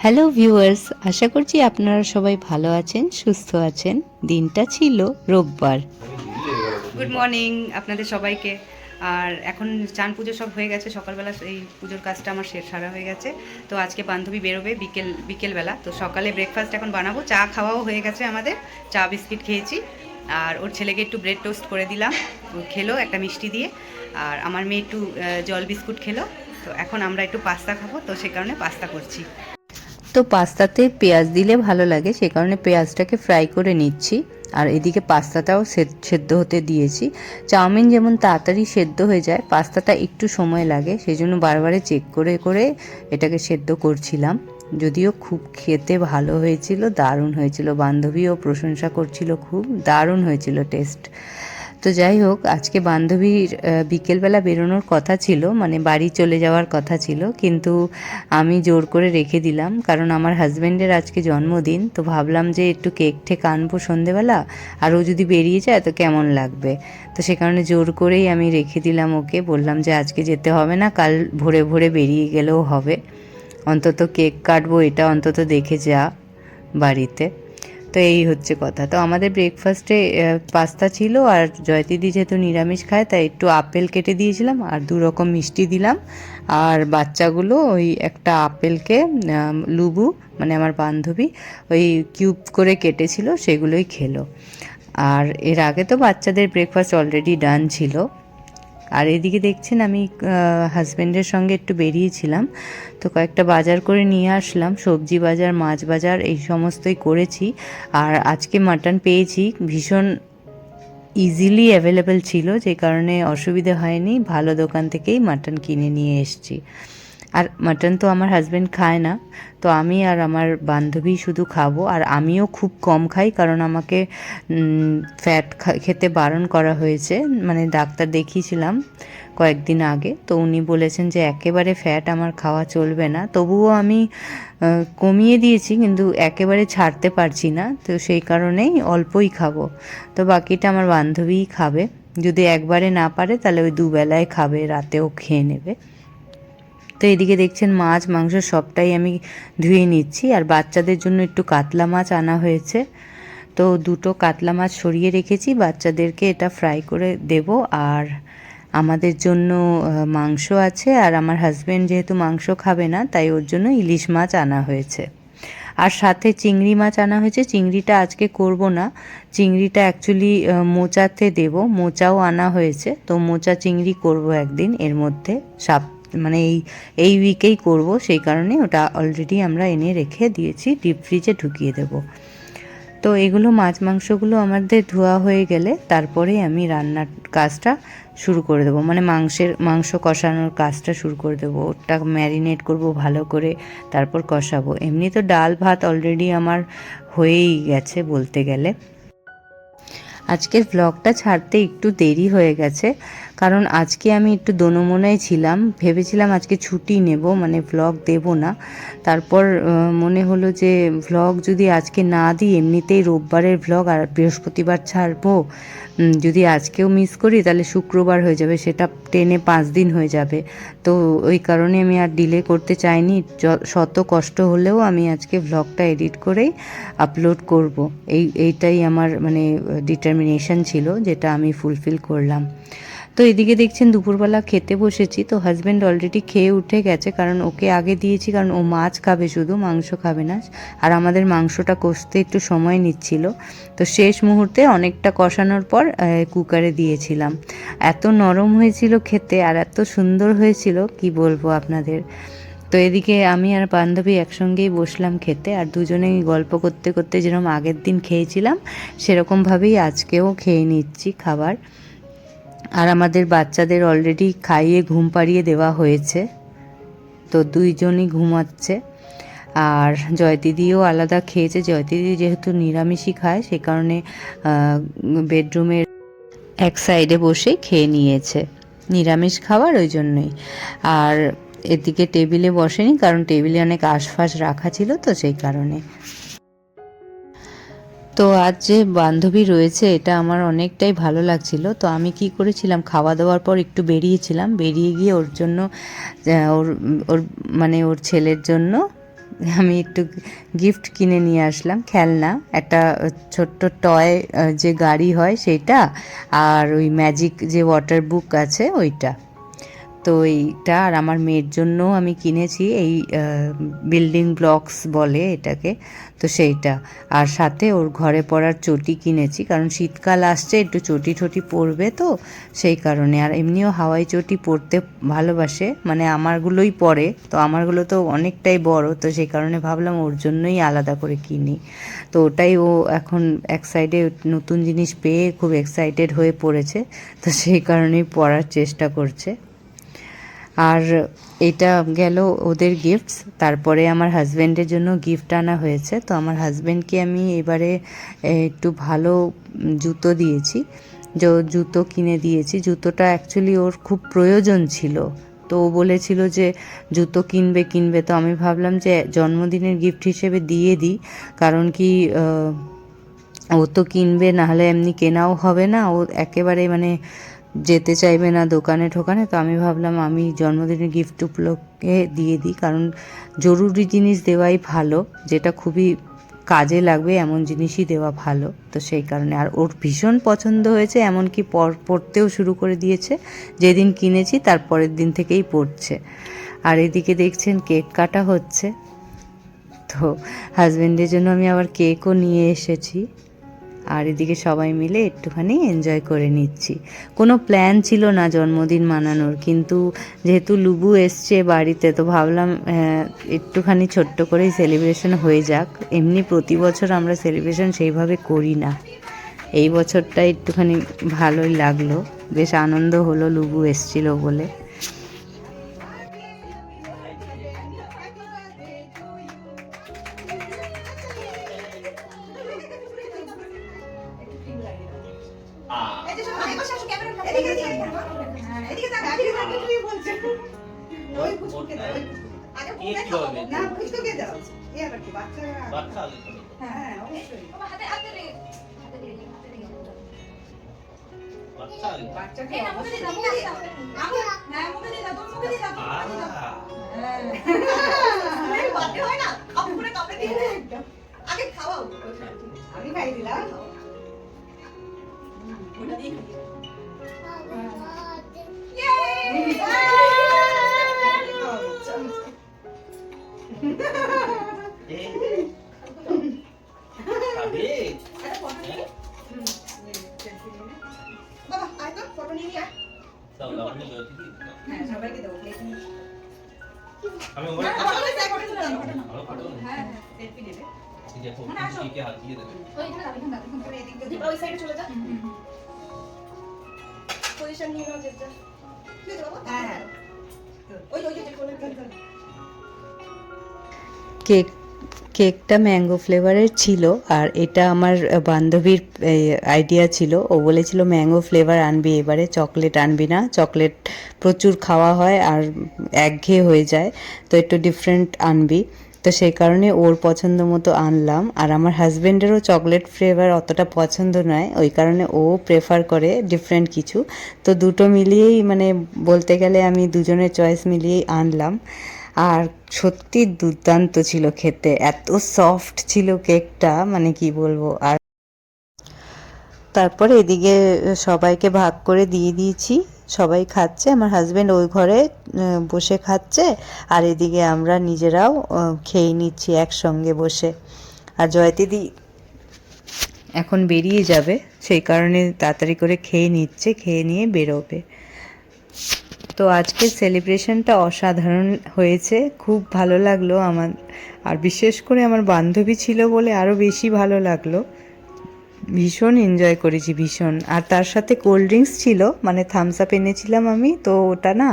Hello viewers, আশা করছি আপনারা সবাই ভালো আছেন, সুস্থ আছেন। দিনটা ছিল রোববার। গুড মর্নিং আপনাদের সবাইকে। আর এখন চান পুজো সব হয়ে গেছে, সকালবেলা এই পুজোর কাজটা আমার সারা হয়ে গেছে। তো আজকে বান্ধবী বেরোবে বিকেলবেলা, তো সকালে ব্রেকফাস্ট এখন বানাবো। চা খাওয়াও হয়ে গেছে আমাদের, চা বিস্কিট খেয়েছি। আর ওর ছেলেকে একটু ব্রেড টোস্ট করে দিলাম, ও খেলো একটা মিষ্টি দিয়ে। আর আমার মেয়ে একটু জল বিস্কুট খেলো। তো এখন আমরা একটু পাস্তা খাবো, তো সে কারণে পাস্তা করছি। তো পাস্তাতে পেঁয়াজ দিলে ভালো লাগে, সে কারণে পেঁয়াজটাকে ফ্রাই করে নিচ্ছি। আর এদিকে পাস্তাটাও সেদ্ধ হতে দিয়েছি। চাউমিন যেমন তাড়াতাড়ি সেদ্ধ হয়ে যায়, পাস্তাটা একটু সময় লাগে, সেই জন্য বারবারে চেক করে করে এটাকে সেদ্ধ করছিলাম। যদিও খুব খেতে ভালো হয়েছিল, দারুণ হয়েছিল। বান্ধবীও প্রশংসা করছিল, খুব দারুণ হয়েছিল টেস্ট। তো যাই হোক, আজকে বান্ধবীর বিকেলবেলা বেরোনোর কথা ছিল, মানে বাড়ি চলে যাওয়ার কথা ছিল, কিন্তু আমি জোর করে রেখে দিলাম, কারণ আমার হাজব্যান্ডের আজকে জন্মদিন। তো ভাবলাম যে একটু কেক ঠেক আনবো সন্ধেবেলা, আর ও যদি বেরিয়ে যায় তো কেমন লাগবে। তো সে কারণে জোর করেই আমি রেখে দিলাম ওকে, বললাম যে আজকে যেতে হবে না, কাল ভোরে ভোরে বেরিয়ে গেলেও হবে, অন্তত কেক কাটবো এটা অন্তত দেখে যা বাড়িতে। তো এই হচ্ছে কথা। তো আমাদের ব্রেকফাস্টে পাস্তা ছিল, আর জয়তিদি যেহেতু নিরামিষ খায় তাই একটু আপেল কেটে দিয়েছিলাম আর 2 রকম মিষ্টি দিলাম। আর বাচ্চাগুলো ওই একটা আপেলকে লুবু মানে আমার বান্ধবী ওই কিউব করে কেটেছিল, সেগুলোই খেলো। আর এর আগে তো বাচ্চাদের ব্রেকফাস্ট অলরেডি ডান ছিল। আর এদিকে দেখছেন আমি হাজব্যান্ডের সঙ্গে একটু বেরিয়েছিলাম, তো কয়েকটা বাজার করে নিয়ে আসলাম, সবজি বাজার, মাছ বাজার, এই সমস্তই করেছি। আর আজকে মাটন পেয়েছি, ভীষণ ইজিলি অ্যাভেলেবেল ছিল, যে কারণে অসুবিধে হয়নি, ভালো দোকান থেকেই মাটন কিনে নিয়ে এসেছি। আর মাটন তো আমার হাজব্যান্ড খায় না, তো আমি আর আমার বান্ধবী শুধু খাবো। আর আমিও খুব কম খাই, কারণ আমাকে ফ্যাট খেতে বারণ করা হয়েছে, মানে ডাক্তার দেখিয়েছিলাম কয়েকদিন আগে, তো উনি বলেছেন যে একেবারে ফ্যাট আমার খাওয়া চলবে না। তবুও আমি কমিয়ে দিয়েছি, কিন্তু একেবারে ছাড়তে পারছি না, তো সেই কারণেই অল্পই খাবো। তো বাকিটা আমার বান্ধবীই খাবে, যদি একবারে না পারে তাহলে ওই দুবেলায় খাবে, রাতেও খেয়ে নেবে। তো এদিকে দেখছেন মাছ মাংস সবটাই আমি ধুয়ে নিচ্ছি। আর বাচ্চাদের জন্য একটু কাতলা মাছ আনা হয়েছে, তো 2টো কাতলা মাছ সরিয়ে রেখেছি, বাচ্চাদেরকে এটা ফ্রাই করে দেব। আর আমাদের জন্য মাংস আছে, আর আমার হাজব্যান্ড যেহেতু মাংস খাবে না তাই ওর জন্য ইলিশ মাছ আনা হয়েছে। আর সাথে চিংড়ি মাছ আনা হয়েছে, চিংড়িটা আজকে করব না, চিংড়িটা অ্যাকচুয়ালি মোচাতে দেব, মোচাও আনা হয়েছে, তো মোচা চিংড়ি করব একদিন এর মধ্যে, মানে এই উইকেই করব, সেই কারণে ওটা অলরেডি আমরা এনে রেখে দিয়েছি, ডিপ ফ্রিজে ঢুকিয়ে দেব। তো এগুলো মাছ মাংসগুলো আমাদের ধোয়া হয়ে গেলে তারপরে আমি রান্নার কাজটা শুরু করে দেবো, মানে মাংস কষানোর কাজটা শুরু করে দেবো, ওটা ম্যারিনেট করব ভালো করে, তারপর কষাবো। এমনি তো ডাল ভাত অলরেডি আমার হয়েই গেছে বলতে গেলে। আজকের ব্লগটা ছাড়তে একটু দেরি হয়ে গেছে, কারণ আজকে আমি একটু দোনোমনায় ছিলাম, ভেবেছিলাম আজকে ছুটি নেব, মানে ভ্লগ দেব না। তারপর মনে হলো যে ভ্লগ যদি আজকে না দিই, এমনিতেই রোববারের ভ্লগ, আর বৃহস্পতিবার ছাড়বো, যদি আজকেও মিস করি তাহলে শুক্রবার হয়ে যাবে, সেটা টেনে 5 দিন হয়ে যাবে। তো ওই কারণে আমি আর ডিলে করতে চাইনি, শত কষ্ট হলেও আমি আজকে ভ্লগটা এডিট করেই আপলোড করব। এইটাই আমার মানে ডিটারমিনেশন ছিল, যেটা আমি ফুলফিল করলাম। তো এদিকে দেখছেন দুপুরবেলা খেতে বসেছি, তো হাজব্যান্ড অলরেডি খেয়ে উঠে গেছে, কারণ ওকে আগে দিয়েছি, কারণ ও মাছ খাবে শুধু, মাংস খাবে না। আর আমাদের মাংসটা কষতে একটু সময় নিচ্ছিল, তো শেষ মুহূর্তে অনেকটা কষানোর পর কুকারে দিয়েছিলাম। এত নরম হয়েছিল খেতে, আর এত সুন্দর হয়েছিল কি বলবো আপনাদের। তো এদিকে আমি আর বান্ধবী একসঙ্গেই বসলাম খেতে, আর দুজনেই গল্প করতে করতে যেরকম আগের দিন খেয়েছিলাম সেরকমভাবেই আজকেও খেয়ে নিচ্ছি খাবার। আর আমাদের বাচ্চাদের অলরেডি খাইয়ে ঘুম পাড়িয়ে দেওয়া হয়েছে, তো দুইজনই ঘুমাচ্ছে। আর জয়দিদিও আলাদা খেয়েছে, জয়দিদি যেহেতু নিরামিষই খায় সে কারণে বেডরুমের এক সাইডে বসে খেয়ে নিয়েছে, নিরামিষ খাবার ওই জন্যই। আর এদিকে টেবিলে বসেনি, কারণ টেবিলে অনেক আশপাশ রাখা ছিল, তো সেই কারণে। তো আজ যে বান্ধবী রয়েছে এটা আমার অনেকটাই ভালো লাগছিল। তো আমি কি করেছিলাম, খাওয়া দাওয়ার পর একটু বেরিয়েছিলাম, বেরিয়ে গিয়ে ওর জন্য ওর ওর মানে ওর ছেলের জন্য আমি একটু গিফট কিনে নিয়ে আসলাম, খেলনা, একটা ছোট্ট টয় যে গাড়ি হয় সেইটা, আর ওই ম্যাজিক যে ওয়াটার বুক আছে ওইটা। তো এইটা আর আমার মেয়ের জন্য আমি কিনেছি এই বিল্ডিং ব্লকস বলে এটাকে, তো সেইটা। আর সাথে ওর ঘরে পরার চটি কিনেছি, কারণ শীতকাল আসছে, একটু চটি ঠটি পরবে তো সেই কারণে। আর এমনিও হাওয়াই চটি পরতে ভালোবাসে, মানে আমারগুলোই পরে, তো আমারগুলো তো অনেকটাই বড়, তো সেই কারণে ভাবলাম ওর জন্যই আলাদা করে কিনি। তো ওটাই ও এখন এক সাইডে নতুন জিনিস পেয়ে খুব এক্সাইটেড হয়ে পড়েছে, তো সেই কারণেই পরার চেষ্টা করছে। আর এটা গেল ওদের গিফটস। তারপরে আমার হাজব্যান্ডের জন্য গিফট আনা হয়েছে। তো আমার হাজব্যান্ডকে আমি এবারে একটু ভালো জুতো দিয়েছি, জুতো কিনে দিয়েছি। জুতোটা অ্যাকচুয়ালি ওর খুব প্রয়োজন ছিল, তো ও বলেছিল যে জুতো কিনবে, তো আমি ভাবলাম যে জন্মদিনের গিফট হিসেবে দিয়ে দিই, কারণ কি ও তো কিনবে, নাহলে এমনি কেনাও হবে না, ও একেবারে মানে যেতে চাইবে না দোকানে ঠোকানে। তো আমি ভাবলাম আমি জন্মদিনের গিফট উপলক্ষে দিয়ে দিই, কারণ জরুরি জিনিস দেওয়াই ভালো, যেটা খুবই কাজে লাগবে এমন জিনিসই দেওয়া ভালো, তো সেই কারণে। আর ওর ভীষণ পছন্দ হয়েছে, এমনকি পড়তেও শুরু করে দিয়েছে, যেদিন কিনেছি তার পরের দিন থেকেই পড়ছে। আর এদিকে দেখছেন কেক কাটা হচ্ছে, তো হাজব্যান্ডের জন্য আমি আবার কেকও নিয়ে এসেছি। আর এদিকে সবাই মিলে একটুখানি এনজয় করে নিচ্ছি। কোনো প্ল্যান ছিল না জন্মদিন মানানোর, কিন্তু যেহেতু লুবু এসছে বাড়িতে, তো ভাবলাম একটুখানি ছোট্ট করেই সেলিব্রেশন হয়ে যাক। এমনি প্রতি বছর আমরা সেলিব্রেশন সেইভাবে করি না, এই বছরটা একটুখানি ভালোই লাগলো, বেশ আনন্দ হলো লুবু এসছিল বলে। আমি খাই দিলাম। সবাইকে দেবো। কেকটা ম্যাঙ্গো ফ্লেভারের ছিল, আর এটা আমার বান্ধবীর আইডিয়া ছিল। ও বলেছিল ম্যাঙ্গো ফ্লেভার আনবি এবারে, চকলেট আনবি না, চকলেট প্রচুর খাওয়া হয় আর একঘেয়ে হয়ে যায়, তো একটু ডিফারেন্ট আনবি। তো সেই কারণে ওর পছন্দ মতো আনলাম। আর আমার হাজব্যান্ডেরও চকলেট ফ্লেভার অতটা পছন্দ নয়, ওই কারণে ও প্রেফার করে ডিফারেন্ট কিছু। তো দুটো মিলিয়েই, মানে বলতে গেলে আমি দুজনের চয়েস মিলিয়েই আনলাম। আর সত্যি দুর্দান্ত ছিল খেতে, এত সফট ছিল কেকটা, মানে কি বলবো। আর তারপরে এদিকে সবাইকে ভাগ করে দিয়ে দিয়েছি, সবাই খাচ্ছে। আমার হাজব্যান্ড ওই ঘরে বসে খাচ্ছে, আর এদিকে আমরা নিজেরাও খেয়ে নিচ্ছি একসঙ্গে বসে। আর জয়তিদি এখন বেরিয়ে যাবে, সেই কারণে তাড়াতাড়ি করে খেয়ে নিচ্ছে, খেয়ে নিয়ে বেরোবে। তো আজকের সেলিব্রেশনটা অসাধারণ হয়েছে, খুব ভালো লাগলো আমার। আর বিশেষ করে আমার বান্ধবী ছিল বলে আরও বেশি ভালো লাগলো, ভীষণ এনজয় করেছি, ভীষণ। আর তার সাথে কোল্ড ড্রিঙ্কস ছিল, মানে থামস আপ এনেছিলাম আমি, তো ওটা না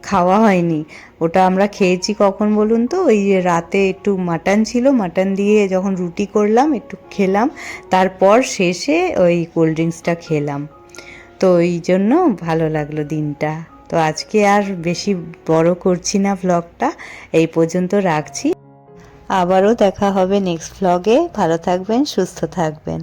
খাওয়া হয়নি। ওটা আমরা খেয়েছি কখন বলুন তো, ওই যে রাতে একটু মাটন ছিল, মাটন দিয়ে যখন রুটি করলাম একটু খেলাম, তারপর শেষে ওই কোল্ড ড্রিঙ্কসটা খেলাম। তো এই জন্য ভালো লাগলো দিনটা। তো আজকে আর বেশি বড় করছি না ভ্লগটা, এই পর্যন্ত রাখছি। আবারও দেখা হবে নেক্সট ভ্লগে। ভালো থাকবেন, সুস্থ থাকবেন।